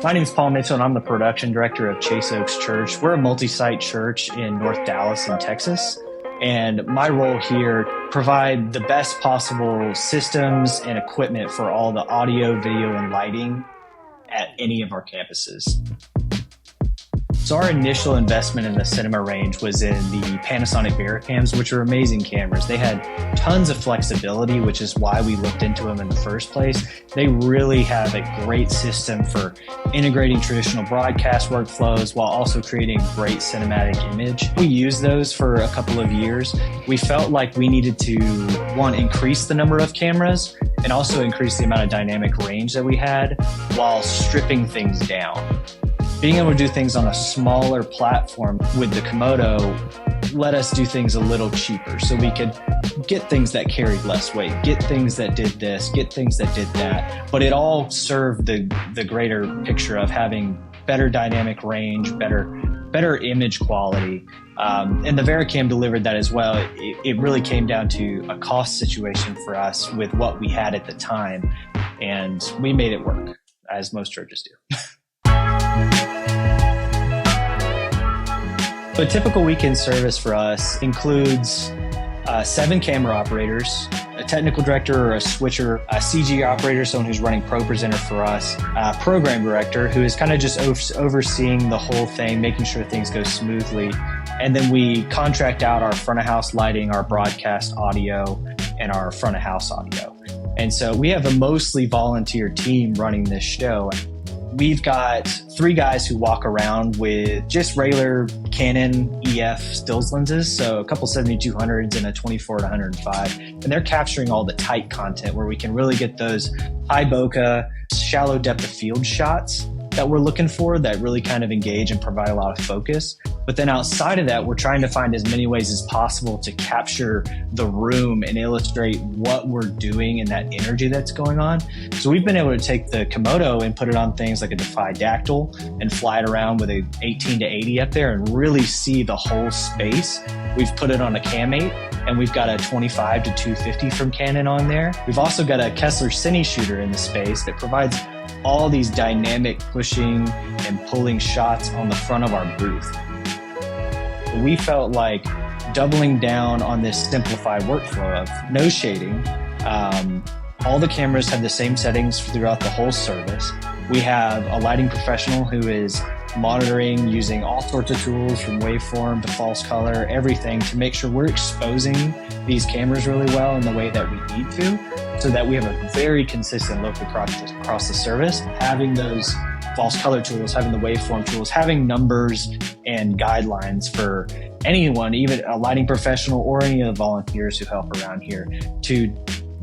My name is Paul Mitchell, and I'm the production director of Chase Oaks Church. We're a multi-site church in North Dallas in Texas. And my role here, provide the best possible systems and equipment for all the audio, video, and lighting at any of our campuses. So our initial investment in the cinema range was in the Panasonic VariCams, which are amazing cameras. They had tons of flexibility, which is why we looked into them in the first place. They really have a great system for integrating traditional broadcast workflows while also creating great cinematic image. We used those for a couple of years. We felt like we needed to, one, increase the number of cameras and also increase the amount of dynamic range that we had while stripping things down. Being able to do things on a smaller platform with the Komodo let us do things a little cheaper, so we could get things that carried less weight, get things that did this, get things that did that, but it all served the greater picture of having better dynamic range, better image quality. And the VariCam delivered that as well. It really came down to a cost situation for us with what we had at the time, and we made it work, as most churches do. So a typical weekend service for us includes 7 camera operators, a technical director or a switcher, a CG operator, someone who's running ProPresenter for us, a program director who is kind of just overseeing the whole thing, making sure things go smoothly. And then we contract out our front of house lighting, our broadcast audio, and our front of house audio. And so we have a mostly volunteer team running this show. We've got 3 guys who walk around with just regular Canon EF stills lenses, so a couple 7200s and a 24-105, and they're capturing all the tight content where we can really get those high bokeh, shallow depth of field shots that we're looking for that really kind of engage and provide a lot of focus. But then outside of that, we're trying to find as many ways as possible to capture the room and illustrate what we're doing and that energy that's going on. So we've been able to take the Komodo and put it on things like a Defy Dactyl and fly it around with a 18-80 up there and really see the whole space. We've put it on a Cam 8, and we've got a 25-250 from Canon on there. We've also got a Kessler Cine shooter in the space that provides all these dynamic pushing and pulling shots on the front of our booth. We felt like doubling down on this simplified workflow of no shading. All the cameras have the same settings throughout the whole service. We have a lighting professional who is monitoring using all sorts of tools from waveform to false color, everything to make sure we're exposing these cameras really well in the way that we need to, so that we have a very consistent look across the service. Having those false color tools, having the waveform tools, having numbers and guidelines for anyone, even a lighting professional or any of the volunteers who help around here, to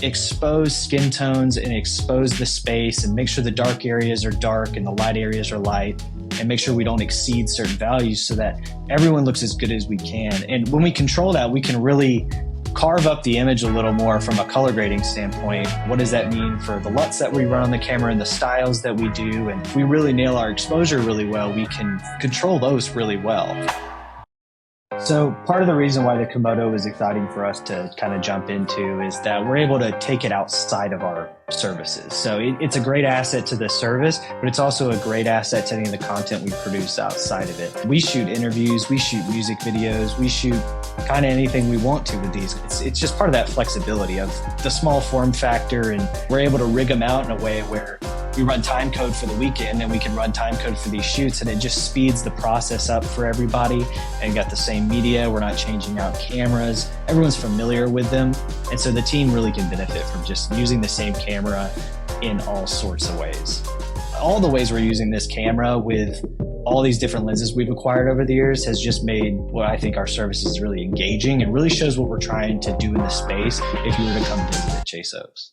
expose skin tones and expose the space and make sure the dark areas are dark and the light areas are light, and make sure we don't exceed certain values so that everyone looks as good as we can. And when we control that, we can really carve up the image a little more from a color grading standpoint. What does that mean for the LUTs that we run on the camera and the styles that we do? And if we really nail our exposure really well, we can control those really well. So part of the reason why the Komodo is exciting for us to kind of jump into is that we're able to take it outside of our services. So it's a great asset to the service, but it's also a great asset to any of the content we produce outside of it. We shoot interviews, we shoot music videos, we shoot kind of anything we want to with these. It's just part of that flexibility of the small form factor, and we're able to rig them out in a way where we run time code for the weekend and we can run time code for these shoots, and it just speeds the process up for everybody. And got the same media, we're not changing out cameras, everyone's familiar with them, and so the team really can benefit from just using the same camera in all sorts of ways. All the ways we're using this camera with all these different lenses we've acquired over the years has just made what I think our service is really engaging, and really shows what we're trying to do in the space if you were to come visit at Chase Oaks.